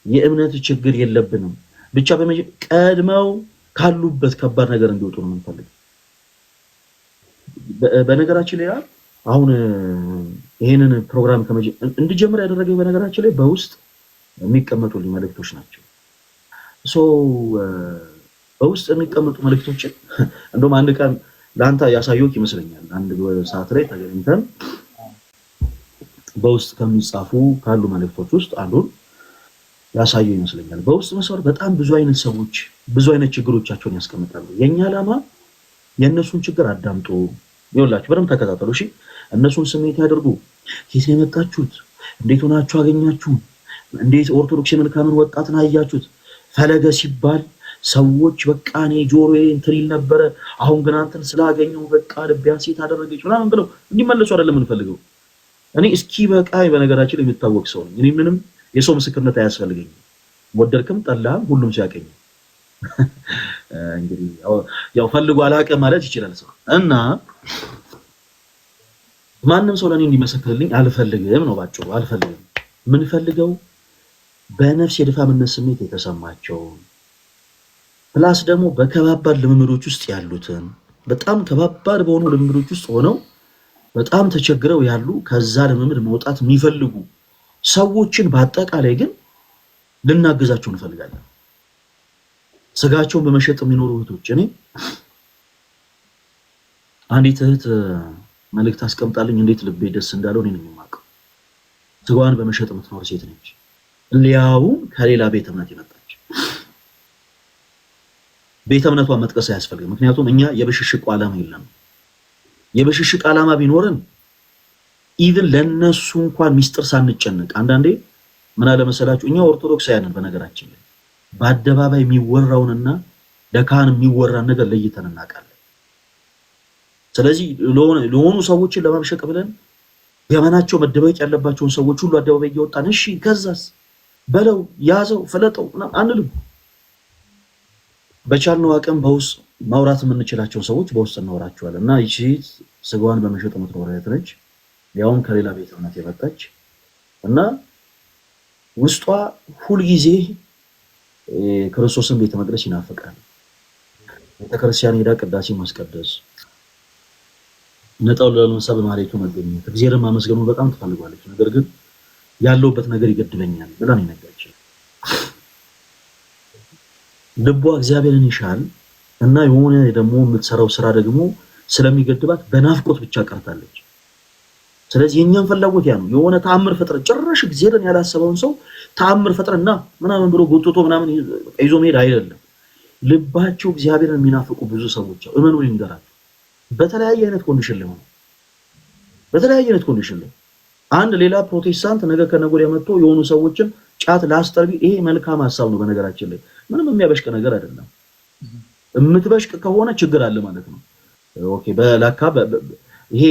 የእምነት ችግር የለብንም ብቻ ቀድመው ካሉበት ከባድ ነገር እንዲወጡ ነው የምንፈልገው። በነገራችን ላይ አሁን ይሄንን ፕሮግራም እንድጀምር ያደረገኝ በነገራችን ላይ በውስጥ የሚቀመጡልኝ መልእክቶች ናቸው። በውስጥ የሚቀመጡ መልእክቶችን እንደውም አንድ ቀን ለአንተ ያሳየሁት ይመስለኛል። አንድ ሰዓት ላይ ተገናኝተን በውስጥ ከሚጻፉ ካሉ መልእክቶች ውስጥ አንዱን ያሳየው ይመስለኛል። በውስጥ መስመር በጣም ብዙ አይነት ሰዎች ብዙ አይነት ችግሮቻቸውን ያስቀምጣሉ። የኛ ዓላማ የእነሱን ችግር አዳምጦ ይኸውላችሁ፣ በደንብ ተከታተሉ እሺ። እነሱን ስሜት ያደርጉ። ከየት ነው የመጣችሁት? እንዴት ሆናችሁ አገኛችሁ? እንዴት ኦርቶዶክስ የመልካምን ወጣትን አያችሁት? ፈለገ ሲባል ሰዎች በቃ እኔ ጆሮዬ እንትን ይል ነበረ፣ አሁን ግን አንተን ስላገኘው በቃ ልቤ ሐሴት አደረገች ምናምን ብለው እንዲመለሱ አይደለም የምንፈልገው። እኔ እስኪ በቃ በነገራችን ላይ የምታወቅ ሰው ነኝ። እኔ ምንም የሰው ምስክርነት አያስፈልገኝም። ወደድክም ጠላህም ሁሉም ሲያቀኝ እንግዲህ ያው ፈልጎ አላውቅም ማለት ይችላል ሰው እና ማንም ሰው ለኔ እንዲመሰክርልኝ አልፈልግም ነው ባጭሩ። አልፈልግም። ምን ፈልገው በነፍስ የድፋምነት ስሜት የተሰማቸው ፕላስ ደግሞ በከባባድ ልምምዶች ውስጥ ያሉትን በጣም ከባባድ በሆኑ ልምምዶች ውስጥ ሆነው በጣም ተቸግረው ያሉ ከዛ ልምምድ መውጣት የሚፈልጉ ሰዎችን በአጠቃላይ ግን ልናገዛቸው እንፈልጋለን። ስጋቸውን በመሸጥ የሚኖሩ እህቶች እኔ አንዲት እህት መልእክት አስቀምጣልኝ እንዴት ልቤ ደስ እንዳለው እኔ ነኝ የማውቀው። ስጋዋን በመሸጥ የምትኖር ሴት ነች። ሊያውም ከሌላ ቤተ እምነት የመጣች። ቤተ እምነቷን መጥቀስ አያስፈልግም፣ ምክንያቱም እኛ የብሽሽቅ ዓላማ የለንም። የብሽሽቅ ዓላማ ቢኖርን ኢቭን ለነሱ እንኳን ሚስጥር ሳንጨነቅ አንዳንዴ ምን አለ መሰላችሁ፣ እኛ ኦርቶዶክሳውያንን በነገራችን ላይ በአደባባይ የሚወራውንና ለካህን የሚወራን ነገር ለይተን እናውቃለን። ስለዚህ ለሆኑ ሰዎችን ለማብሸቅ ብለን ገመናቸው መደበቅ ያለባቸውን ሰዎች ሁሉ አደባባይ እያወጣን እሺ ከዛስ በለው ያዘው ፍለጠው አንልም። በቻልነው አቅም በውስጥ ማውራት የምንችላቸው ሰዎች በውስጥ እናወራቸዋለን። እና ይቺ ስጋዋን በመሸጥ የምትኖር እህት ነች፣ ያውም ከሌላ ቤተ እምነት የመጣች እና ውስጧ ሁልጊዜ ክርስቶስን ቤተ መቅደስ ይናፍቃል። ቤተክርስቲያን ሄዳ ቅዳሴ ማስቀደስ፣ ነጣው ለለምሳ በማለቱ መገኘት፣ እግዚአብሔርን ማመስገኑ በጣም ትፈልጋለች። ነገር ግን ያለውበት ነገር ይገድበኛል ብላ ነው የነገረችኝ። ልቧ እግዚአብሔርን ይሻል እና የሆነ ደግሞ የምትሰራው ስራ ደግሞ ስለሚገድባት በናፍቆት ብቻ ቀርታለች። ስለዚህ የኛን ፍላጎት ያ ነው። የሆነ ተአምር ፈጥረን ጭራሽ እግዚአብሔርን ያላሰበውን ሰው ተአምር ፈጥረንና ምናምን ብሎ ጎትቶ ምናምን ይዞ መሄድ አይደለም። ልባቸው እግዚአብሔርን የሚናፍቁ ብዙ ሰዎች እመኑ ይንገራል። በተለያየ አይነት ኮንዲሽን ላይ ሆነ በተለያየ አይነት ኮንዲሽን ላይ አንድ ሌላ ፕሮቴስታንት ነገ ከነገ ወዲያ መጥቶ የሆኑ ሰዎችን ጫት ላስጠርቢ፣ ይሄ መልካም ሐሳብ ነው። በነገራችን ላይ ምንም የሚያበሽቅ ነገር አይደለም። የምትበሽቅ ከሆነ ችግር አለ ማለት ነው። ኦኬ በላካ ይሄ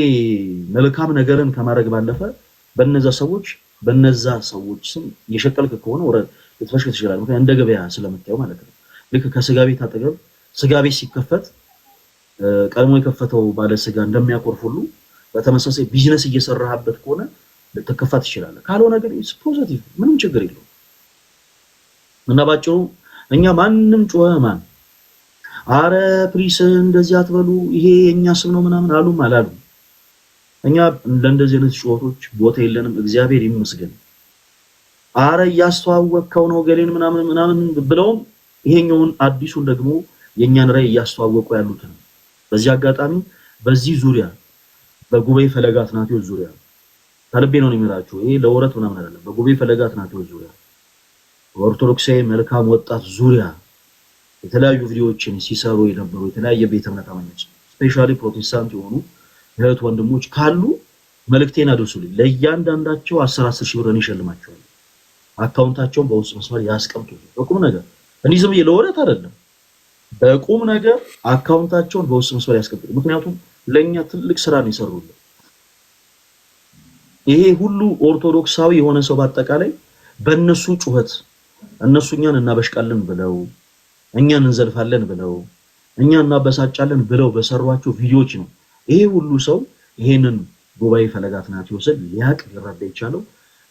መልካም ነገርን ከማድረግ ባለፈ በነዛ ሰዎች ስም የሸቀልክ ከሆነ ወረ ልትበሽቅ ትችላለህ። ምክንያቱም እንደ ገበያ ስለምታየው ማለት ነው። ልክ ከስጋ ቤት አጠገብ ስጋ ቤት ሲከፈት ቀድሞ የከፈተው ባለ ስጋ እንደሚያቆርፍ ሁሉ በተመሳሳይ ቢዝነስ እየሰራህበት ከሆነ ልትከፋት ትችላለህ። ካልሆነ ግን ኢትስ ፖዚቲቭ ምንም ችግር የለውም። እና ባጭሩ እኛ ማንም ጮኸ ማን አረ ፕሊስ እንደዚህ አትበሉ ይሄ የኛ ስም ነው ምናምን አሉም አላሉም እኛ እንደዚህ አይነት ጩኸቶች ቦታ የለንም። እግዚአብሔር ይመስገን። አረ ያስተዋወቀው ነው ገሌን ምናምን ብለውም ይሄኛውን አዲሱን ደግሞ የኛን ራይ ያስተዋወቁ ያሉትን በዚህ አጋጣሚ በዚህ ዙሪያ በጉባኤ ፈለገ አትናቴዎስ ዙሪያ ከልቤ ነው የሚራችሁ። ይሄ ለወረት ምናምን አይደለም። በጉባኤ ፈለገ አትናቴዎስ ዙሪያ ኦርቶዶክሳዊ መልካም ወጣት ዙሪያ የተለያዩ ቪዲዮዎችን ሲሰሩ የነበሩ የተለያየ ቤተ እምነት አማኞች ስፔሻሊ ፕሮቴስታንት የሆኑ እህት ወንድሞች ካሉ መልእክቴን አድርሱልኝ። ለእያንዳንዳቸው 10 ሺህ ብር እሸልማቸዋለሁ። አካውንታቸውን በውስጥ መስመር ያስቀምጡልኝ። በቁም ነገር እንዲህ ዝም ብዬ ለወረት አይደለም። በቁም ነገር አካውንታቸውን በውስጥ መስመር ያስቀምጡልኝ። ምክንያቱም ለኛ ትልቅ ስራ ነው ይሰሩልን። ይሄ ሁሉ ኦርቶዶክሳዊ የሆነ ሰው በአጠቃላይ በእነሱ ጩኸት እነሱ እኛን እናበሽቃለን ብለው እኛን እንዘልፋለን ብለው እኛን እናበሳጫለን ብለው በሰሯቸው ቪዲዮዎች ነው ይሄ ሁሉ ሰው ይሄንን ጉባኤ ፈለገ አትናቴዎስን ሊያቅ ሊረዳ ይቻለው።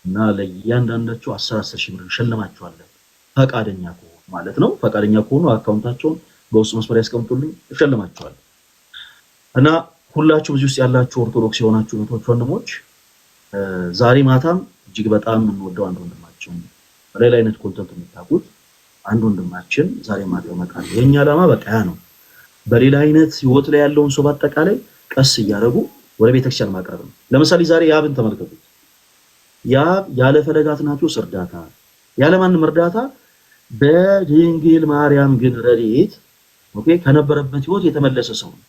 እና ለእያንዳንዳቸው 10 ሺህ ብር እንሸልማቸዋለን። ፈቃደኛ ከሆኑ ማለት ነው። ፈቃደኛ ከሆኑ አካውንታቸውን በውስጥ መስመር ያስቀምጡልኝ፣ እሸልማቸዋለሁ። እና ሁላችሁ እዚህ ውስጥ ያላችሁ ኦርቶዶክስ የሆናችሁ እህቶች ወንድሞች፣ ዛሬ ማታም እጅግ በጣም የምንወደው አንድ ወንድማችን በሌላ አይነት ኮንተንት የምታውቁት አንድ ወንድማችን ዛሬ ማታ ይመጣል። የኛ ዓላማ በቃ ያ ነው። በሌላ አይነት ህይወት ላይ ያለውን ሰው በአጠቃላይ ቀስ እያደረጉ ወደ ቤተክርስቲያን ማቅረብ ነው። ለምሳሌ ዛሬ ያብን ተመልከቱት። ያብ ያለ ፈለገ አትናቴዎስ እርዳታ ያለ ማንም እርዳታ በድንግል ማርያም ግን ረድኤት ኦኬ ከነበረበት ህይወት የተመለሰ ሰው ነው።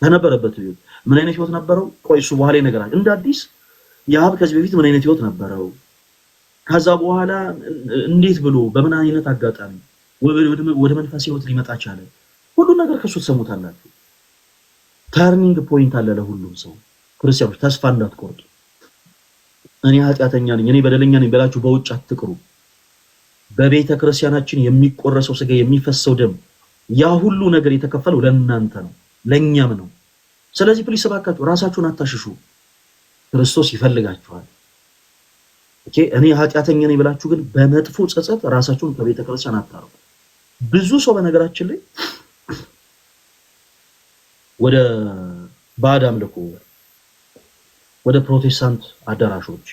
ከነበረበት ህይወት ምን አይነት ህይወት ነበረው? ቆይ እሱ በኋላ ይነግራል። እንደ አዲስ ያብ ከዚህ በፊት ምን አይነት ህይወት ነበረው? ከዛ በኋላ እንዴት ብሎ በምን አይነት አጋጣሚ ወደ መንፈሳዊ ህይወት ሊመጣ ቻለ? ሁሉ ነገር ከሱ ተሰሙታላችሁ። ተርኒንግ ፖይንት አለ ለሁሉም ሰው። ክርስቲያኖች ተስፋ እንዳትቆርጡ። እኔ ኃጢአተኛ ነኝ፣ እኔ በደለኛ ነኝ ብላችሁ በውጭ አትቅሩ። በቤተ ክርስቲያናችን የሚቆረሰው ስጋ የሚፈሰው ደም ያ ሁሉ ነገር የተከፈለው ለእናንተ ነው፣ ለኛም ነው። ስለዚህ ፕሊስ እባካችሁ ራሳችሁን አታሽሹ። ክርስቶስ ይፈልጋችኋል። ኦኬ እኔ ኃጢአተኛ ነኝ ብላችሁ ግን በመጥፎ ጸጸት ራሳችሁን ከቤተ ክርስቲያን አታርቁ። ብዙ ሰው በነገራችን ላይ ወደ ባዕድ አምልኮ ወደ ፕሮቴስታንት አዳራሾች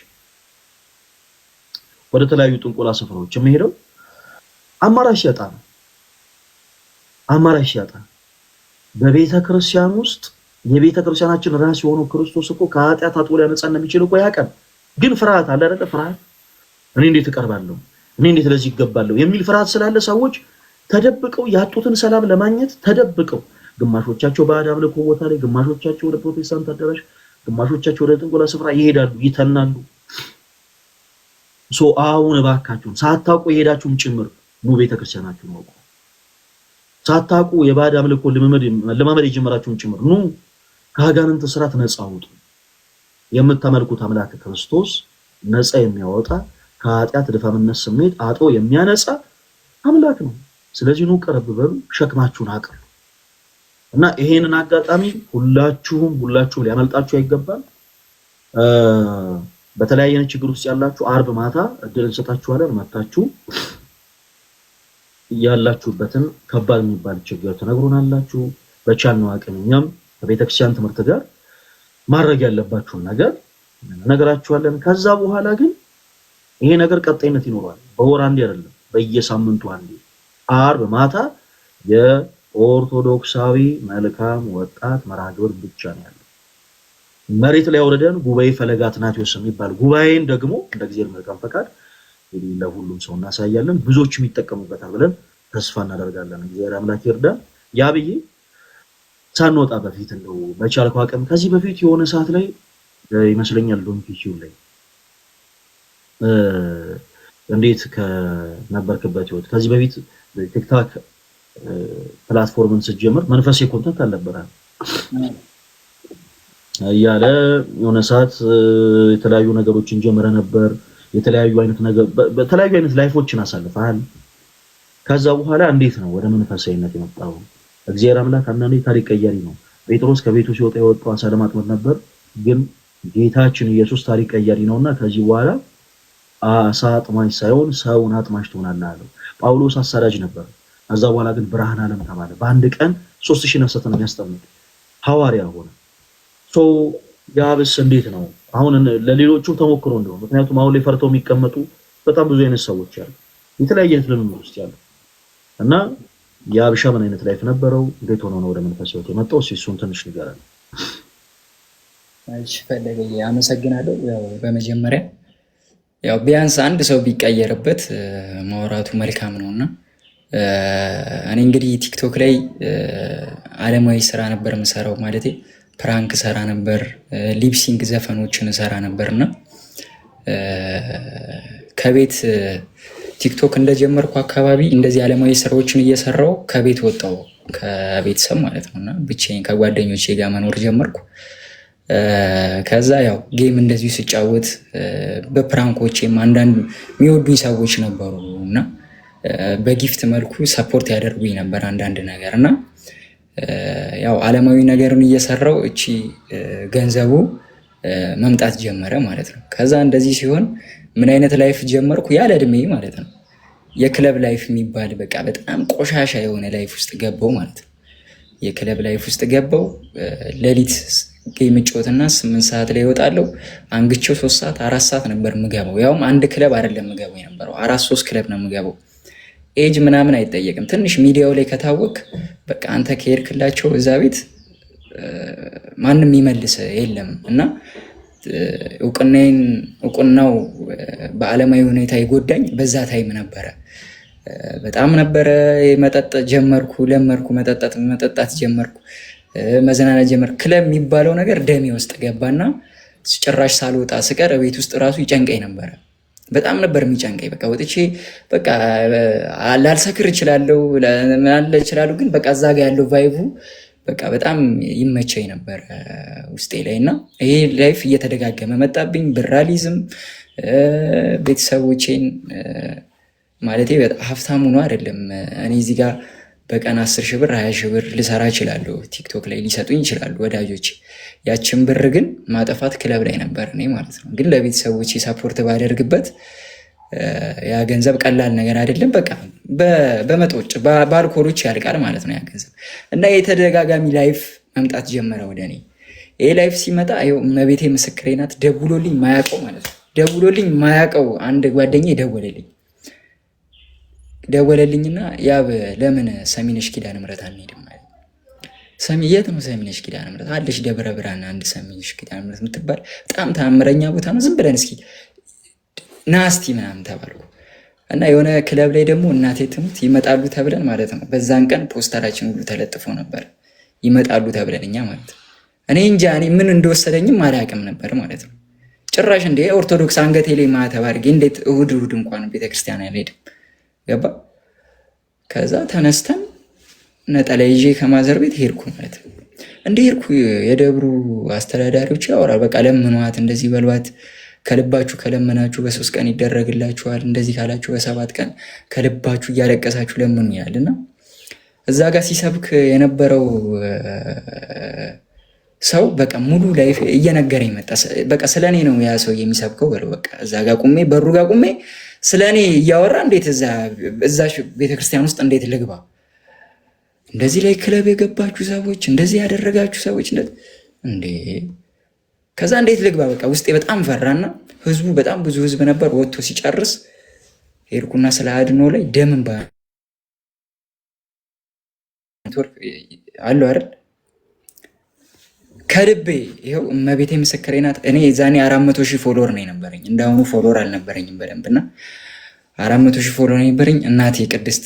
ወደ ተለያዩ ጥንቆላ ስፍራዎች የሚሄደው አማራጭ ሲያጣ ነው። አማራጭ ሲያጣ በቤተ ክርስቲያን ውስጥ የቤተ ክርስቲያናችን ራስ የሆነው ክርስቶስ እኮ ከኃጢአት አጥቦ ሊያነጻን የሚችል እኮ ያውቃል። ግን ፍርሃት አለ አይደለ? ፍርሃት እኔ እንዴት እቀርባለሁ፣ እኔ እንዴት ለዚህ ይገባለሁ የሚል ፍርሃት ስላለ ሰዎች ተደብቀው ያጡትን ሰላም ለማግኘት ተደብቀው ግማሾቻቸው ባዕድ አምልኮ ቦታ ላይ፣ ግማሾቻቸው ወደ ፕሮቴስታንት አዳራሽ፣ ግማሾቻቸው ወደ ጥንቆላ ስፍራ ይሄዳሉ፣ ይተናሉ። አሁን እባካችሁን ሳታውቁ የሄዳችሁም ጭምር ኑ ቤተክርስቲያናችሁን ወቁ። ሳታውቁ የባዕድ አምልኮ ለማመድ የጀመራችሁም ጭምር ኑ ከአጋንንት ስራት ነፃ አውጡ። የምታመልኩት አምላክ ክርስቶስ ነፃ የሚያወጣ ከኃጢአት ድፋምነት ስሜት አጥቦ የሚያነጻ አምላክ ነው። ስለዚህ ኑ ቀረብ በሉ፣ ሸክማችሁን አቅሉ እና ይሄንን አጋጣሚ ሁላችሁም ሊያመልጣችሁ አይገባም። በተለያየ ችግር ውስጥ ያላችሁ አርብ ማታ እድል እንሰጣችኋለን። መጣችሁ ያላችሁበትን ከባድ የሚባል ችግር ትነግሩናላችሁ። በቻልነው አቅም እኛም ከቤተክርስቲያን ትምህርት ጋር ማድረግ ያለባችሁን ነገራችኋለን። ከዛ በኋላ ግን ይሄ ነገር ቀጣይነት ይኖራል። በወር አንዴ አይደለም፣ በየሳምንቱ አንዴ አርብ ማታ የኦርቶዶክሳዊ መልካም ወጣት መርሃ ግብር ብቻ ነው ያለው። መሬት ላይ አውርደን ጉባኤ ፈለገ አትናቴዎስ የሚባል ጉባኤን ደግሞ እንደ እግዚአብሔር መልካም ፈቃድ ለሁሉም ሰው እናሳያለን። ብዙዎች የሚጠቀሙበታል ብለን ተስፋ እናደርጋለን። እግዚአብሔር አምላክ ይርዳን። ያብዬ ሳንወጣ በፊት እንደው በቻልኩ አቅም ከዚህ በፊት የሆነ ሰዓት ላይ ይመስለኛል ዶንኪቲው ላይ እንዴት ከነበርክበት ህይወት ከዚህ በፊት ቲክቶክ ፕላትፎርምን ስትጀምር መንፈሳዊ ኮንተንት አልነበረም እያለ የሆነ ሰዓት የተለያዩ ነገሮችን ጀምረ ነበር። የተለያዩ አይነት ላይፎችን አሳልፈሃል። ከዛ በኋላ እንዴት ነው ወደ መንፈሳዊነት የመጣው? እግዚአብሔር አምላክ አንዳንዴ ታሪክ ቀያሪ ነው። ጴጥሮስ ከቤቱ ሲወጣ የወጣው አሳ ለማጥመድ ነበር፣ ግን ጌታችን ኢየሱስ ታሪክ ቀያሪ ነውና ከዚህ በኋላ አሳ አጥማጅ ሳይሆን ሰውን አጥማጅ ትሆናለህ አለው። ጳውሎስ አሳዳጅ ነበር። ከዛ በኋላ ግን ብርሃን ዓለም ተባለ። በአንድ ቀን 3000 ነፍሳትን የሚያስጠምቅ ሐዋርያ ሆነ። ያብስ እንዴት ነው አሁን ለሌሎቹ ተሞክሮ እንደው? ምክንያቱም አሁን ላይ ፈርተው የሚቀመጡ በጣም ብዙ አይነት ሰዎች አሉ፣ የተለያየ አይነት ልምምድ ውስጥ ያሉ እና ያብሻ ምን አይነት ላይፍ ነበረው? እንዴት ሆኖ ነው ወደ መንፈሳዊ ህይወት የመጣው? እሱን ትንሽ ንገረን። እሺ ፈለገ፣ አመሰግናለሁ። ያው በመጀመሪያ ያው ቢያንስ አንድ ሰው ቢቀየርበት ማውራቱ መልካም ነውና እኔ እንግዲህ ቲክቶክ ላይ ዓለማዊ ስራ ነበር የምሰራው። ማለት ፕራንክ ሰራ ነበር፣ ሊፕሲንግ ዘፈኖችን ሰራ ነበርና ከቤት ቲክቶክ እንደጀመርኩ አካባቢ እንደዚህ ዓለማዊ ስራዎችን እየሰራው ከቤት ወጣው፣ ከቤተሰብ ማለት ነውና ብቻዬን ከጓደኞቼ ጋር መኖር ጀመርኩ። ከዛ ያው ጌም እንደዚሁ ስጫወት በፕራንኮቼም አንዳንድ የሚወዱኝ ሰዎች ነበሩ እና በጊፍት መልኩ ሰፖርት ያደርጉኝ ነበር አንዳንድ ነገር እና ያው ዓለማዊ ነገርን እየሰራው እቺ ገንዘቡ መምጣት ጀመረ ማለት ነው። ከዛ እንደዚህ ሲሆን ምን አይነት ላይፍ ጀመርኩ? ያለ እድሜ ማለት ነው። የክለብ ላይፍ የሚባል በቃ በጣም ቆሻሻ የሆነ ላይፍ ውስጥ ገባው ማለት ነው። የክለብ ላይፍ ውስጥ ገባው። ሌሊት ጌም ጮትና 8 ሰዓት ላይ ይወጣለሁ። አንግቼው 3 ሰዓት 4 ሰዓት ነበር ምገባው። ያውም አንድ ክለብ አይደለም ምገባው የነበረው 4-3 ክለብ ነው ምገባው። ኤጅ ምናምን አይጠየቅም። ትንሽ ሚዲያው ላይ ከታወቅ በቃ አንተ ከሄድክላቸው እዛ ቤት ማንም ይመልስ የለም እና እውቅናው በዓለማዊ ሁኔታ ይጎዳኝ በዛ ታይም ነበረ። በጣም ነበረ። መጠጥ ጀመርኩ፣ ለመርኩ፣ መጠጣት ጀመርኩ፣ መዝናናት ጀመርኩ። ክለብ የሚባለው ነገር ደሜ ውስጥ ገባና ጭራሽ ሳልወጣ ስቀር ቤት ውስጥ ራሱ ይጨንቀኝ ነበረ። በጣም ነበር የሚጨንቀኝ። በቃ ወጥቼ በቃ ላልሰክር እችላለሁ እችላለሁ፣ ግን በቃ እዛ ጋ ያለው ቫይቡ በቃ በጣም ይመቸኝ ነበር ውስጤ ላይ እና ይሄ ላይፍ እየተደጋገመ መጣብኝ። ብራሊዝም ቤተሰቦቼን ማለቴ ሀብታሙ ነው አይደለም። እኔ እዚህ ጋር በቀን 10 ሺህ ብር 20 ሺህ ብር ልሰራ እችላለሁ። ቲክቶክ ላይ ሊሰጡኝ ይችላሉ ወዳጆች። ያችን ብር ግን ማጠፋት ክለብ ላይ ነበር እኔ ማለት ነው። ግን ለቤተሰቦቼ ሳፖርት ባደርግበት ያ ገንዘብ ቀላል ነገር አይደለም። በቃ በመጦጭ በአልኮሎች ያልቃል ማለት ነው ያ ገንዘብ እና የተደጋጋሚ ላይፍ መምጣት ጀመረ ወደ እኔ። ይሄ ላይፍ ሲመጣ ይኸው እመቤቴ ምስክሬ ናት። ደውሎልኝ ማያውቀው ማለት ነው ደውሎልኝ ማያውቀው አንድ ጓደኛዬ ደወለልኝና ያብ ለምን ሰሚነሽ ኪዳነ ምሕረት አንሄድም ማለት የት ነው ሰሚነሽ ኪዳነ ምሕረት አለሽ ደብረ ብርሃን አንድ ሰሚነሽ ኪዳነ ምሕረት የምትባል በጣም ተአምረኛ ቦታ ነው፣ ዝም ብለን እስኪ ናስቲ ምናምን ተባልኩ እና የሆነ ክለብ ላይ ደግሞ እናቴ ትሙት ይመጣሉ ተብለን ማለት ነው። በዛን ቀን ፖስተራችን ሁሉ ተለጥፎ ነበር ይመጣሉ ተብለን እኛ ማለት ነው። እኔ እንጃ እኔ ምን እንደወሰደኝም አላውቅም ነበር ማለት ነው። ጭራሽ እንደ ኦርቶዶክስ አንገቴ ላይ ማተብ አድርጌ እንዴት እሑድ እንኳን ቤተክርስቲያን አልሄድም ገባ። ከዛ ተነስተን ነጠላ ይዤ ከማዘር ቤት ሄድኩ ማለት ነው። እንደ ሄድኩ የደብሩ አስተዳዳሪዎች ያወራል። በቃ ለምኗት፣ እንደዚህ በልባት፣ ከልባችሁ ከለመናችሁ በ3 ቀን ይደረግላችኋል፣ እንደዚህ ካላችሁ በ7 ቀን ከልባችሁ እያለቀሳችሁ ለምኑ ያል እና እዛ ጋር ሲሰብክ የነበረው ሰው በቃ ሙሉ ላይፍ እየነገረኝ መጣ። በቃ ስለኔ ነው ያ ሰው የሚሰብከው በለው። በቃ እዛ ጋር ቁሜ በሩ ጋር ቁሜ ስለኔ እያወራ እንዴት እዛ ቤተክርስቲያን ውስጥ እንዴት ልግባ? እንደዚህ ላይ ክለብ የገባችሁ ሰዎች፣ እንደዚህ ያደረጋችሁ ሰዎች እንዴ! ከዛ እንዴት ልግባ? በቃ ውስጤ በጣም ፈራና ህዝቡ በጣም ብዙ ህዝብ ነበር። ወጥቶ ሲጨርስ ሄድኩና ስለ አድኖ ላይ ደምን ኔትወርክ አለው አይደል? ከልቤ ይኸው እመቤቴ ምስክሬ ናት። እኔ ዛኔ 400,000 ፎሎወር ነው የነበረኝ። እንዳሁኑ ፎሎወር አልነበረኝም በደንብና 400,000 ፎሎወር ነበረኝ። እናቴ ቅድስት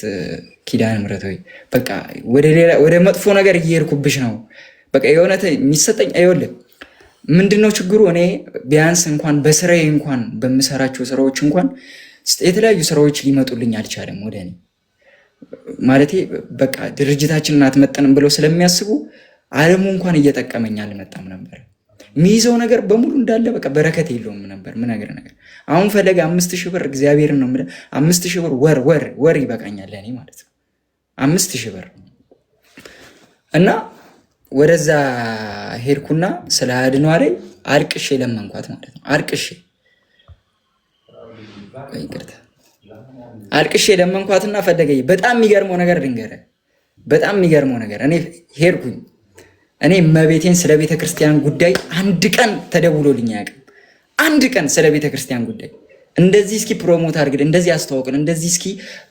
ኪዳነ ምሕረት ሆይ በቃ ወደ መጥፎ ነገር እየሄድኩብሽ ነው። በቃ የሆነ የሚሰጠኝ አይወልም። ምንድነው ችግሩ? እኔ ቢያንስ እንኳን በስራዬ እንኳን በምሰራቸው ስራዎች እንኳን የተለያዩ ስራዎች ሊመጡልኝ አልቻለም ወደ እኔ ማለቴ በቃ ድርጅታችንን አትመጠንም ብለው ስለሚያስቡ ዓለሙ እንኳን እየጠቀመኝ አልመጣም ነበር። የሚይዘው ነገር በሙሉ እንዳለ በቃ በረከት የለውም ነበር። ምን ነገር አሁን ፈለገ 5,000 ብር እግዚአብሔርን ነው የምልህ 5,000 ብር ወር ይበቃኛል ለእኔ ማለት ነው 5,000 ብር እና ወደዛ ሄድኩና ስለ አድኗ ላይ አልቅሼ ለመንኳት ማለት ነው። አልቅሼ ለመንኳትና ፈለገኝ። በጣም የሚገርመው ነገር ልንገርህ፣ በጣም የሚገርመው ነገር እኔ ሄድኩኝ። እኔ እመቤቴን ስለ ቤተክርስቲያን ጉዳይ አንድ ቀን ተደውሎልኝ አያውቅም። አንድ ቀን ስለ ቤተክርስቲያን ጉዳይ እንደዚህ እስኪ ፕሮሞት አድርግልን፣ እንደዚህ አስተዋውቅን፣ እንደዚህ እስኪ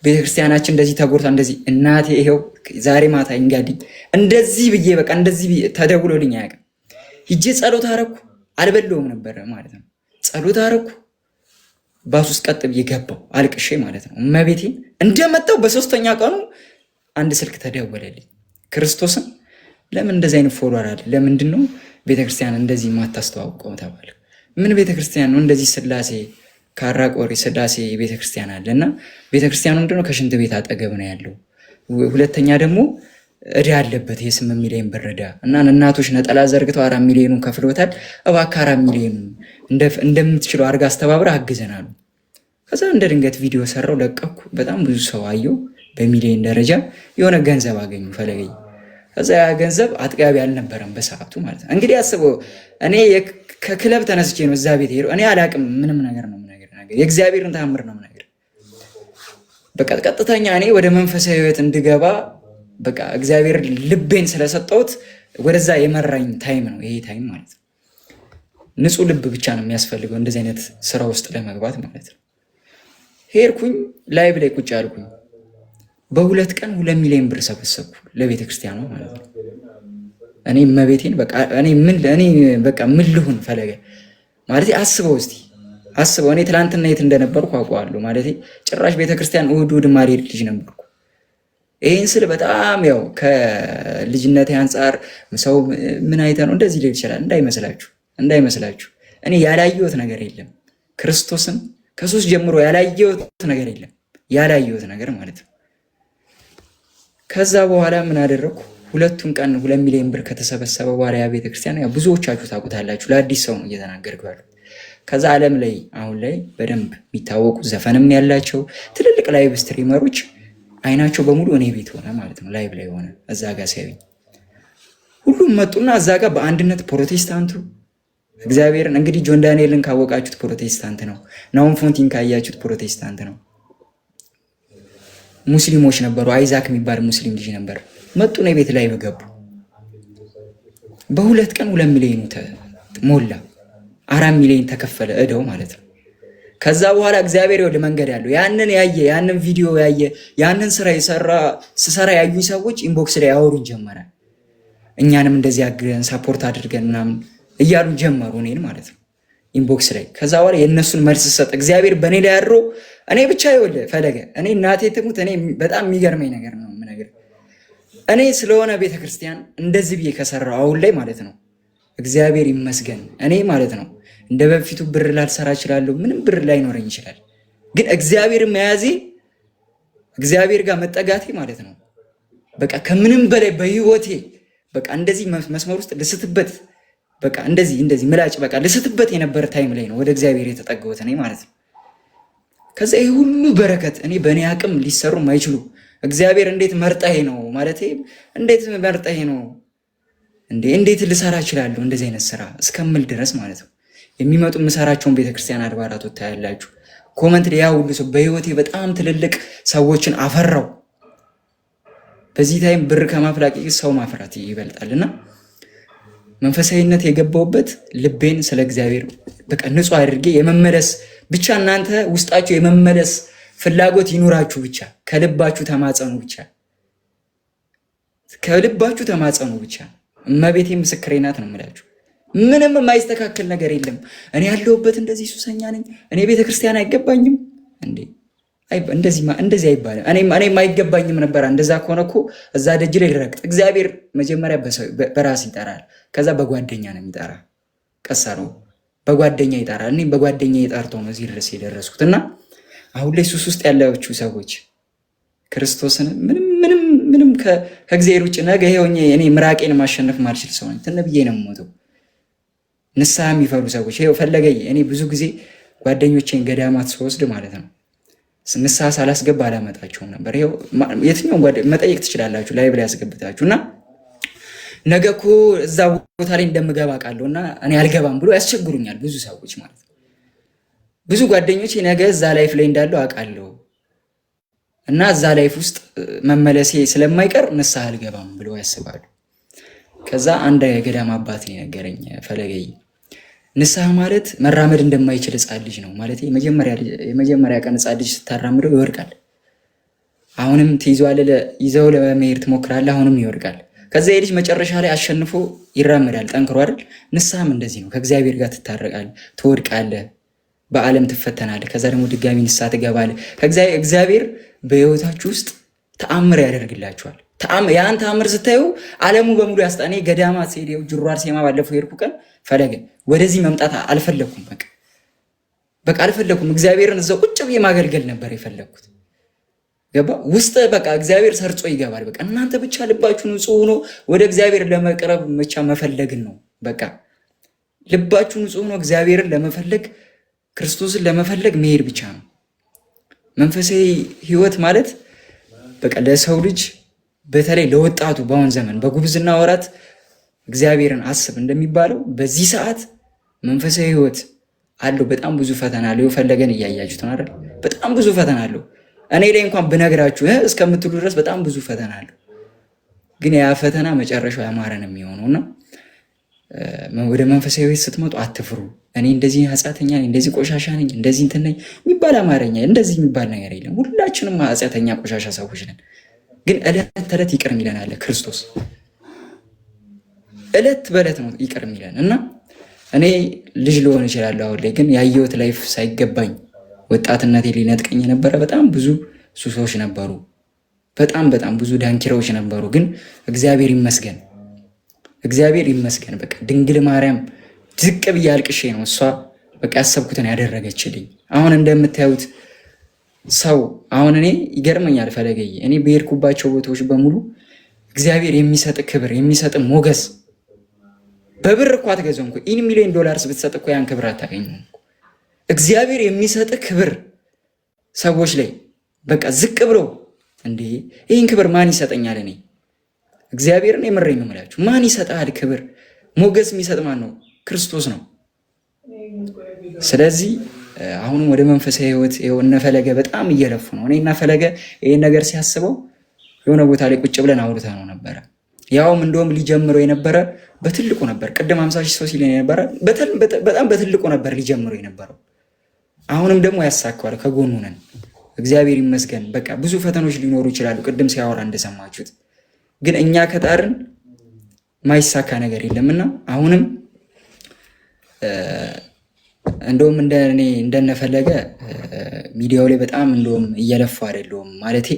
ቤተክርስቲያናችን እንደዚህ ተጎድታ እንደዚህ እናቴ ይሄው ዛሬ ማታ እንጋዲኝ እንደዚህ ብዬ በቃ እንደዚህ ተደውሎልኝ አያውቅም። ሂጄ ጸሎት አረኩ። አልበለውም ነበር ማለት ነው። ጸሎት አረኩ። ባስ ውስጥ ቀጥ ብዬ ገባሁ አልቅሼ ማለት ነው። እመቤቴን እንደመጣሁ በ3ኛ ቀኑ አንድ ስልክ ተደወለልኝ። ክርስቶስን ለምን እንደዚህ አይነት ፎሎወር አለ? ለምንድን ነው ቤተክርስቲያን እንደዚህ የማታስተዋውቀው ተባለ። ምን ቤተክርስቲያን ነው? እንደዚህ ስላሴ ካራቆሪ ስላሴ ቤተክርስቲያን አለ እና ቤተክርስቲያኑ ምንድነው ከሽንት ቤት አጠገብ ነው ያለው። ሁለተኛ ደግሞ እዳ አለበት የ8 ሚሊዮን ብር እዳ እና እናቶች ነጠላ ዘርግተው 4 ሚሊዮኑን ከፍሎታል። እባክህ 4 ሚሊዮኑን እንደምትችለው አድርጋ አስተባብራ አግዘናሉ። ከዛ እንደ ድንገት ቪዲዮ ሰራው ለቀኩ። በጣም ብዙ ሰው አየው። በሚሊዮን ደረጃ የሆነ ገንዘብ አገኙ ፈለገኝ። ከዛ ያ ገንዘብ አጥጋቢ አልነበረም በሰዓቱ ማለት ነው። እንግዲህ አስበው፣ እኔ ከክለብ ተነስቼ ነው እዛ ቤት ሄዶ እኔ አላቅም ምንም ነገር ነው ነገር የእግዚአብሔርን ተአምር ነው ነገር በቃ ቀጥተኛ እኔ ወደ መንፈሳዊ ህይወት እንድገባ በቃ እግዚአብሔር ልቤን ስለሰጠሁት ወደዛ የመራኝ ታይም ነው ይሄ ታይም ማለት ነው። ንጹህ ልብ ብቻ ነው የሚያስፈልገው እንደዚህ አይነት ስራ ውስጥ ለመግባት ማለት ነው። ሄድኩኝ፣ ላይቭ ላይ ቁጭ አልኩኝ። በ2 ቀን 2 ሚሊዮን ብር ሰበሰብኩ ለቤተ ክርስቲያኗ ማለት ነው። እኔ መቤቴን በቃ እኔ በቃ ምን ልሁን ፈለገ ማለት አስበው እስቲ አስበው። እኔ ትላንትና የት እንደነበርኩ አውቀዋለሁ ማለት ጭራሽ ቤተክርስቲያን እሑድ ማልሄድ ልጅ ነበርኩ። ይህን ስል በጣም ያው ከልጅነት አንጻር ሰው ምን አይተ ነው እንደዚህ ሊል ይችላል። እንዳይመስላችሁ እኔ ያላየሁት ነገር የለም። ክርስቶስን ከ3 ጀምሮ ያላየሁት ነገር የለም። ያላየሁት ነገር ማለት ነው። ከዛ በኋላ ምን አደረግኩ? 2ቱን ቀን 2 ሚሊዮን ብር ከተሰበሰበ በኋላ ያ ቤተክርስቲያን ያው ብዙዎቻችሁ ታውቁታላችሁ። ለአዲስ ሰው ነው እየተናገርኩ ያሉት። ከዛ ዓለም ላይ አሁን ላይ በደንብ የሚታወቁ ዘፈንም ያላቸው ትልልቅ ላይቭ ስትሪመሮች አይናቸው በሙሉ እኔ ቤት ሆነ ማለት ነው። ላይቭ ላይ ሆነ እዛ ጋር ሲያዩኝ ሁሉም መጡና እዛ ጋር በአንድነት ፕሮቴስታንቱ እግዚአብሔርን እንግዲህ ጆን ዳንኤልን ካወቃችሁት ፕሮቴስታንት ነው። ናውን ፎንቲን ካያችሁት ፕሮቴስታንት ነው። ሙስሊሞች ነበሩ። አይዛክ የሚባል ሙስሊም ልጅ ነበር። መጡ እኔ ቤት ላይ ገቡ። በ2 ቀን 2 ሚሊዮን ሞላ። 4 ሚሊዮን ተከፈለ እዳው ማለት ነው። ከዛ በኋላ እግዚአብሔር ወደ መንገድ ያለው ያንን ያየ ያንን ቪዲዮ ያየ ያንን ስራ ያዩኝ ሰዎች ኢንቦክስ ላይ ያወሩኝ ጀመረ። እኛንም እንደዚህ አግረን ሳፖርት አድርገን ምናምን እያሉ ጀመሩ እኔን ማለት ነው ኢንቦክስ ላይ። ከዛ በኋላ የእነሱን መልስ ሰጥ እግዚአብሔር በእኔ ላይ ያድሮ እኔ ብቻ ይወለ ፈለገ እኔ እናቴ ትሙት እኔ በጣም የሚገርመኝ ነገር ነው የምነግርህ። እኔ ስለሆነ ቤተክርስቲያን እንደዚህ ብዬ ከሰራው አሁን ላይ ማለት ነው እግዚአብሔር ይመስገን እኔ ማለት ነው እንደ በፊቱ ብር ላልሰራ እችላለሁ። ምንም ብር ላይኖረኝ ይችላል። ግን እግዚአብሔር መያዜ እግዚአብሔር ጋር መጠጋቴ ማለት ነው በቃ ከምንም በላይ በህይወቴ በቃ እንደዚህ መስመር ውስጥ ልስትበት በቃ እንደዚህ ምላጭ በቃ ልስትበት የነበረ ታይም ላይ ነው ወደ እግዚአብሔር የተጠጋሁት እኔ ማለት ነው። ከዛ ይሄ ሁሉ በረከት እኔ በእኔ አቅም ሊሰሩ ማይችሉ እግዚአብሔር እንዴት መርጠሄ ነው ማለት እንዴት መርጠሄ ነው እንዴት ልሰራ እችላለሁ እንደዚህ አይነት ስራ እስከምል ድረስ ማለት ነው። የሚመጡ ምሰራቸውን ቤተክርስቲያን አድባራት ወታያላችሁ። ኮመንት ላይ ያው ሁሉ ሰው በህይወቴ በጣም ትልልቅ ሰዎችን አፈራው። በዚህ ታይም ብር ከማፍላቅ ሰው ማፍራት ይበልጣልና መንፈሳዊነት የገባውበት ልቤን ስለ እግዚአብሔር በቃ ንጹህ አድርጌ የመመለስ ብቻ እናንተ ውስጣችሁ የመመለስ ፍላጎት ይኑራችሁ ብቻ ከልባችሁ ተማጸኑ ብቻ እመቤቴ ምስክሬ ናት ነው የምላችሁ። ምንም የማይስተካከል ነገር የለም። እኔ ያለሁበት እንደዚህ ሱሰኛ ነኝ፣ እኔ ቤተክርስቲያን አይገባኝም እንዴ? እንደዚህ አይባልም። እኔም አይገባኝም ነበር። እንደዛ ከሆነ እኮ እዛ ደጅ ላይ ልረግጥ። እግዚአብሔር መጀመሪያ በራስ ይጠራል፣ ከዛ በጓደኛ ነው የሚጠራ። ቀሳ ነው በጓደኛ ይጠራል። እኔ በጓደኛ የጠርቶ ነው እዚህ ድረስ የደረስኩት። እና አሁን ላይ ሱስ ውስጥ ያላችሁ ሰዎች ክርስቶስን ምንም ከእግዚአብሔር ውጭ ነገ ይሄውኝ እኔ ምራቄን ማሸነፍ ማልችል ሰው ነኝ። ትንብዬ ነው የምሞተው። ንስሐ የሚፈሩ ሰዎች ይሄው ፈለገኝ። እኔ ብዙ ጊዜ ጓደኞቼን ገዳማት ስወስድ ማለት ነው ንስሐ ሳላስገባ አላመጣቸውም ነበር። ይሄው የትኛውም መጠየቅ ትችላላችሁ ላይ ብላ ያስገብታችሁ እና ነገ እኮ እዛ ቦታ ላይ እንደምገባ ቃለሁ እና እኔ አልገባም ብሎ ያስቸግሩኛል ብዙ ሰዎች ማለት ነው። ብዙ ጓደኞቼ ነገ እዛ ላይፍ ላይ እንዳለው አውቃለሁ እና እዛ ላይፍ ውስጥ መመለሴ ስለማይቀር ንስሐ አልገባም ብሎ ያስባሉ። ከዛ አንድ የገዳም አባት ነው የነገረኝ ፈለገይ ንስሐ ማለት መራመድ እንደማይችል ሕፃን ልጅ ነው ማለት የመጀመሪያ ቀን ሕፃን ልጅ ስታራምደው ይወድቃል። አሁንም ትይዟለህ፣ ይዘው ለመሄድ ትሞክራለህ፣ አሁንም ይወድቃል። ከዛ የልጅ መጨረሻ ላይ አሸንፎ ይራመዳል ጠንክሮ አይደል? ንስሐም እንደዚህ ነው። ከእግዚአብሔር ጋር ትታረቃለህ፣ ትወድቃለህ፣ በዓለም ትፈተናለህ። ከዛ ደግሞ ድጋሚ ንስሐ ትገባለህ። እግዚአብሔር በህይወታችሁ ውስጥ ተአምር ያደርግላችኋል። ያን ተአምር ስታዩ ዓለሙ በሙሉ ያስጣኔ ገዳማት ሲሄድ ጅሩ አርሴማ ባለፈው የሄድኩ ቀን ፈለገ ወደዚህ መምጣት አልፈለኩም። በቃ አልፈለኩም። እግዚአብሔርን እዛው ቁጭ ብዬ ማገልገል ነበር የፈለግኩት። ገባ ውስጥ በቃ እግዚአብሔር ሰርጾ ይገባል። በቃ እናንተ ብቻ ልባችሁ ንጹህ ሆኖ ወደ እግዚአብሔር ለመቅረብ ብቻ መፈለግን ነው። በቃ ልባችሁ ንጹህ ሆኖ እግዚአብሔርን ለመፈለግ ክርስቶስን ለመፈለግ መሄድ ብቻ ነው። መንፈሳዊ ህይወት ማለት በቃ ለሰው ልጅ በተለይ ለወጣቱ በአሁን ዘመን በጉብዝና ወራት እግዚአብሔርን አስብ እንደሚባለው በዚህ ሰዓት መንፈሳዊ ህይወት አለው። በጣም ብዙ ፈተና አለው። ፈለገን እያያችሁት ነው አይደል? በጣም ብዙ ፈተና አለው። እኔ ላይ እንኳን ብነግራችሁ እስከምትሉ ድረስ በጣም ብዙ ፈተና አለው። ግን ያ ፈተና መጨረሻው ያማረ ነው የሚሆነውና ወደ መንፈሳዊ ሕይወት ስትመጡ አትፍሩ። እኔ እንደዚህ ኃጢአተኛ ነኝ፣ እንደዚህ ቆሻሻ ነኝ፣ እንደዚህ እንትን ነኝ የሚባል አማርኛ እንደዚህ የሚባል ነገር የለም። ሁላችንም ኃጢአተኛ ቆሻሻ ሰዎች ነን። ግን ዕለት ተዕለት ይቅር የሚለን አለ ክርስቶስ። ዕለት በዕለት ነው ይቅር የሚለን እና እኔ ልጅ ልሆን እችላለሁ አሁን ላይ፣ ግን ያየሁት ላይፍ ሳይገባኝ ወጣትነቴ ሊነጥቀኝ የነበረ በጣም ብዙ ሱሶች ነበሩ። በጣም ብዙ ዳንኪራዎች ነበሩ። ግን እግዚአብሔር ይመስገን በቃ ድንግል ማርያም ዝቅ ብዬ አልቅሼ ነው እሷ በቃ ያሰብኩትን ያደረገችልኝ። አሁን እንደምታዩት ሰው አሁን እኔ ይገርመኛል ፈለገዬ፣ እኔ በሄድኩባቸው ቦታዎች በሙሉ እግዚአብሔር የሚሰጥ ክብር የሚሰጥ ሞገስ በብር እኮ አትገዛውም እኮ $1 ሚሊዮን ብትሰጥ እኮ ያን ክብር አታገኘውም። እግዚአብሔር የሚሰጥ ክብር ሰዎች ላይ በቃ ዝቅ ብለው እንዴ ይህን ክብር ማን ይሰጠኛል? እኔ እግዚአብሔርን የምሬን ነው የምላችሁ። ማን ይሰጣል ክብር? ሞገስ የሚሰጥ ማን ነው? ክርስቶስ ነው። ስለዚህ አሁንም ወደ መንፈሳዊ ሕይወት እነፈለገ በጣም እየለፉ ነው። እኔ እነፈለገ ይህን ነገር ሲያስበው የሆነ ቦታ ላይ ቁጭ ብለን አውርተ ነው ነበረ። ያውም እንደውም ሊጀምረው የነበረ በትልቁ ነበር። ቅድም 50,000 ሰው ሲል የነበረ በጣም በትልቁ ነበር ሊጀምረው የነበረው። አሁንም ደግሞ ያሳካዋል። ከጎኑ ነን። እግዚአብሔር ይመስገን። በቃ ብዙ ፈተኖች ሊኖሩ ይችላሉ፣ ቅድም ሲያወራ እንደሰማችሁት። ግን እኛ ከጣርን ማይሳካ ነገር የለምና አሁንም እንደውም እንደነፈለገ ሚዲያው ላይ በጣም እንደውም እየለፉ አይደለም ማለቴ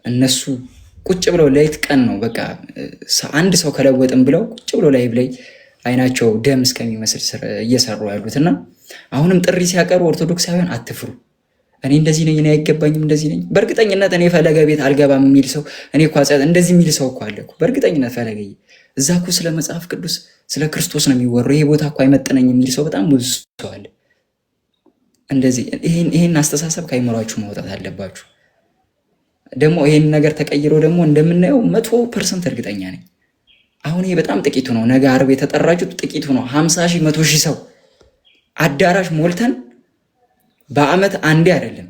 እነሱ ቁጭ ብለው ሌት ቀን ነው በቃ አንድ ሰው ከለወጥን ብለው ቁጭ ብለው ላይቭ ላይ አይናቸው ደም እስከሚመስል እየሰሩ ያሉትና አሁንም ጥሪ ሲያቀርቡ ኦርቶዶክሳውያን አትፍሩ። እኔ እንደዚህ ነኝ፣ እኔ አይገባኝም፣ እንደዚህ ነኝ። በእርግጠኝነት እኔ ፈለገ ቤት አልገባም የሚል ሰው እኔ እኮ እንደዚህ የሚል ሰው እኮ አለ እኮ በእርግጠኝነት ፈለገ እዛ እኮ ስለ መጽሐፍ ቅዱስ ስለ ክርስቶስ ነው የሚወራው፣ ይሄ ቦታ እኮ አይመጥነኝ የሚል ሰው በጣም ብዙ ሰው አለ። እንደዚህ ይሄን አስተሳሰብ ከአይምሯችሁ ማውጣት አለባችሁ። ደግሞ ይሄን ነገር ተቀይሮ ደግሞ እንደምናየው 100% እርግጠኛ ነኝ። አሁን ይሄ በጣም ጥቂቱ ነው። ነገ ዓርብ የተጠራችሁት ጥቂቱ ነው። 50,000 100,000 ሰው አዳራሽ ሞልተን በአመት አንዴ አይደለም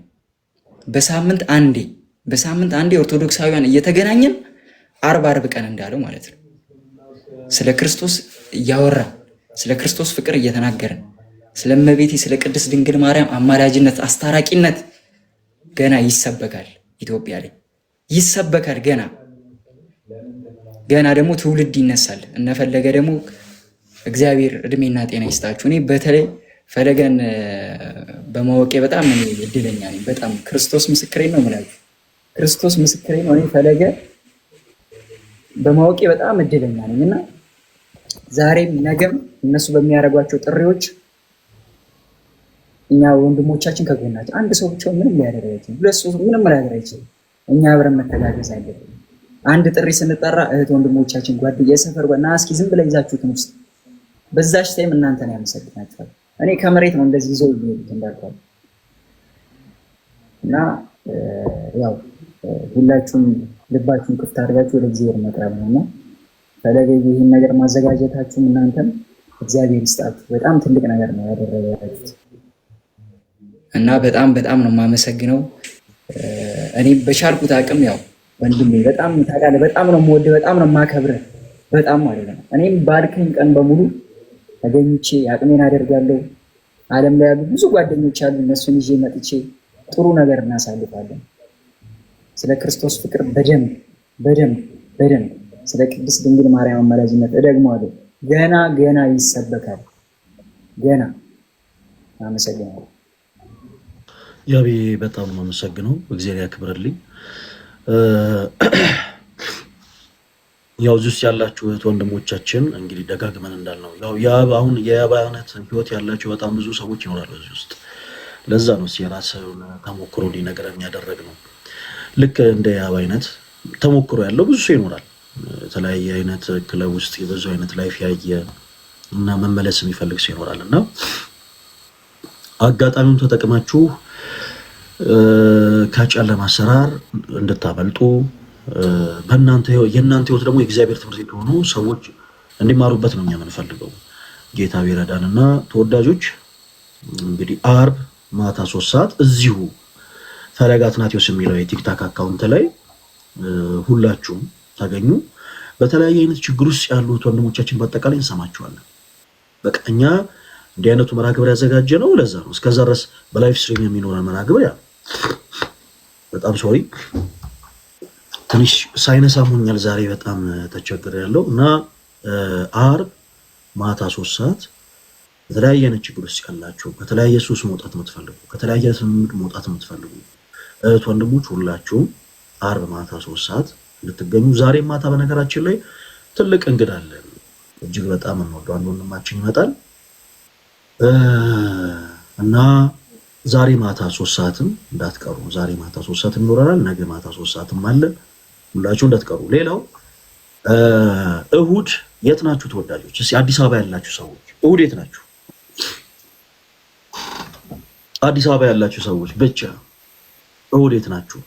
በሳምንት አንዴ ኦርቶዶክሳውያን እየተገናኘን ዓርብ ቀን እንዳለው ማለት ነው ስለ ክርስቶስ እያወራን ስለ ክርስቶስ ፍቅር እየተናገርን ስለ እመቤቴ ስለ ቅድስት ድንግል ማርያም አማላጅነት አስታራቂነት ገና ይሰበካል። ኢትዮጵያ ላይ ይሰበካል። ገና ደግሞ ትውልድ ይነሳል። እነፈለገ ደግሞ እግዚአብሔር እድሜና ጤና ይስጣችሁ። እኔ በተለይ ፈለገን በማወቄ በጣም እድለኛ ነኝ። በጣም ክርስቶስ ምስክሬ ነው የምላችሁ። ክርስቶስ ምስክሬ ነው። እኔ ፈለገ በማወቄ በጣም እድለኛ ነኝ እና ዛሬም ነገም እነሱ በሚያደርጓቸው ጥሪዎች እኛ ወንድሞቻችን ከጎናቸው አንድ ሰው ብቻ ምንም ሊያደርግ አይችልም። ሁለት ሰው ምንም ሊያደርግ አይችልም። እኛ አብረን መተጋገዝ አለብን። አንድ ጥሪ ስንጠራ እህት ወንድሞቻችን ጓደኛ የሰፈር ጓደኛ እስኪ ዝም ብላ ይዛችሁትን ውስጥ በዛች ታይም እናንተን ያመሰግናችኋል። እኔ ከመሬት ነው እንደዚህ ይዘው ይሄዱት እንዳልኳል እና ያው ሁላችሁም ልባችሁን ክፍት አድርጋችሁ ወደ እግዚአብሔር መቅረብ ነውና ፈለገ ይህን ነገር ማዘጋጀታችሁም እናንተም እግዚአብሔር ይስጣችሁ። በጣም ትልቅ ነገር ነው ያደረጋችሁት እና በጣም ነው የማመሰግነው። እኔ በቻልኩት አቅም ያው ወንድሜ በጣም ታውቃለህ፣ በጣም ነው የምወድህ፣ በጣም ነው የማከብርህ፣ በጣም ማለት ነው። እኔም ባልከኝ ቀን በሙሉ ተገኝቼ አቅሜን አደርጋለሁ። ዓለም ላይ ያሉ ብዙ ጓደኞች አሉ፣ እነሱን ይዤ መጥቼ ጥሩ ነገር እናሳልፋለን። ስለ ክርስቶስ ፍቅር በደንብ ስለ ቅድስት ድንግል ማርያም አማላጅነት እደግመዋለሁ። ገና ይሰበካል። ገና አመሰግናለሁ። ያቤ በጣም ነው የማመሰግነው። እግዚአብሔር ያክብርልኝ። ያው ዙስ ያላችሁ እህት ወንድሞቻችን እንግዲህ ደጋግመን እንዳልነው ያው አሁን የያብ አይነት ህይወት ያላችሁ በጣም ብዙ ሰዎች ይኖራሉ እዚህ ውስጥ። ለዛ ነው የራስህን ተሞክሮ እንዲነገር የሚያደርግ ነው። ልክ እንደ ያብ አይነት ተሞክሮ ያለው ብዙ ሰው ይኖራል። የተለያየ አይነት ክለብ ውስጥ የብዙ አይነት ላይፍ ያየ እና መመለስ የሚፈልግ ሰው ይኖራል እና አጋጣሚውን ተጠቅማችሁ ከጨለማ አሰራር እንድታመልጡ የእናንተ ህይወት ደግሞ የእግዚአብሔር ትምህርት ቤት ሆኖ ሰዎች እንዲማሩበት ነው እኛ የምንፈልገው። ጌታ ቢረዳንና ተወዳጆች እንግዲህ ዓርብ ማታ 3 ሰዓት እዚሁ ፈለገ አትናቴዎስ የሚለው የቲክታክ አካውንት ላይ ሁላችሁም ታገኙ። በተለያየ አይነት ችግር ውስጥ ያሉት ወንድሞቻችን በአጠቃላይ እንሰማቸዋለን። በቃ እኛ እንዲህ አይነቱ መርሃ ግብር ያዘጋጀ ነው ለዛ ነው። እስከዛ ድረስ በላይቭ ስትሪም የሚኖረን መርሃ ግብር ያ በጣም ሶሪ ትንሽ ሳይነስ አሞኛል ዛሬ በጣም ተቸግሬያለሁ እና ዓርብ ማታ 3 ሰዓት በተለያየ አይነት ችግር ውስጥ ያላችሁ ከተለያየ ሱስ መውጣት የምትፈልጉ ከተለያየ ስምምድ መውጣት የምትፈልጉ እህት ወንድሞች ሁላችሁም ዓርብ ማታ 3 ሰዓት እንድትገኙ። ዛሬ ማታ በነገራችን ላይ ትልቅ እንግዳ አለን። እጅግ በጣም እንወደው አንድ ወንድማችን ይመጣል እና ዛሬ ማታ 3 ሰዓትም እንዳትቀሩ። ዛሬ ማታ 3 ሰዓት ይኖረናል። ነገ ማታ 3 ሰዓትም አለ። ሁላችሁ እንዳትቀሩ። ሌላው እሁድ የት ናችሁ ተወዳጆች? እስኪ አዲስ አበባ ያላችሁ ሰዎች እሁድ የት ናችሁ? አዲስ አበባ ያላችሁ ሰዎች ብቻ እሁድ የት ናችሁ?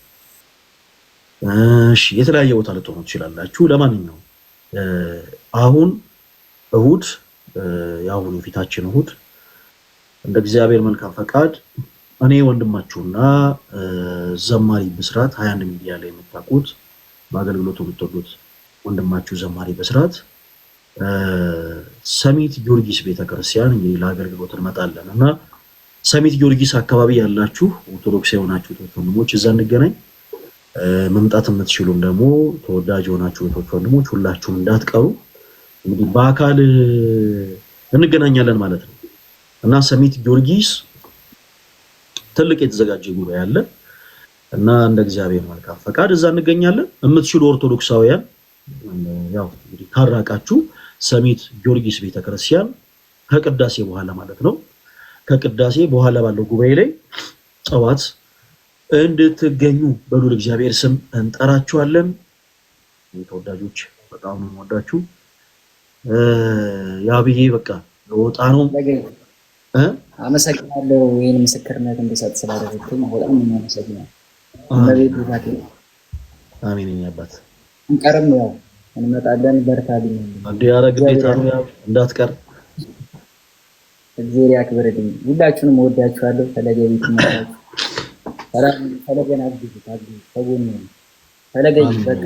እሺ የተለያየ ቦታ ልትሆኑ ትችላላችሁ። ለማንኛውም አሁን እሁድ የአሁኑ ፊታችን እሁድ እንደ እግዚአብሔር መልካም ፈቃድ እኔ ወንድማችሁና ዘማሪ ብስራት 21 ሚዲያ ላይ የምታውቁት በአገልግሎቱ የምትወዱት ወንድማችሁ ዘማሪ ብስራት ሰሚት ጊዮርጊስ ቤተክርስቲያን እንግዲህ ለአገልግሎት እንመጣለን እና ሰሚት ጊዮርጊስ አካባቢ ያላችሁ ኦርቶዶክስ የሆናችሁ ወንድሞች እዛ እንገናኝ። መምጣት የምትችሉም ደግሞ ተወዳጅ የሆናችሁ ወንድሞች ሁላችሁም እንዳትቀሩ። እንግዲህ በአካል እንገናኛለን ማለት ነው እና ሰሚት ጊዮርጊስ ትልቅ የተዘጋጀ ጉባኤ አለ እና እንደ እግዚአብሔር መልካም ፈቃድ እዛ እንገኛለን። የምትችሉ ኦርቶዶክሳውያን ያው እንግዲህ ካራቃችሁ ሰሚት ጊዮርጊስ ቤተክርስቲያን ከቅዳሴ በኋላ ማለት ነው ከቅዳሴ በኋላ ባለው ጉባኤ ላይ ጠዋት እንድትገኙ በሉል እግዚአብሔር ስም እንጠራችኋለን። ተወዳጆች በጣም ነው የምወዳችሁ። ያብዬ በቃ ለወጣ ነው። አመሰግናለሁ ይሄን ምስክርነት እንድሰጥ ስላደረግኩኝ በጣም ነው የማመሰግነው። አሜን። እኛ አባት እንቀርም ነው እንመጣለን። በርታልኝ አንዴ ያረግ ግዴታ ነው እንዳትቀር። እግዚአብሔር ያክብርልኝ። ሁላችሁንም ወዳችኋለሁ። ፈለገ ቤት ነው ፈለገን አግዙ ተጎን ፈለገ በቃ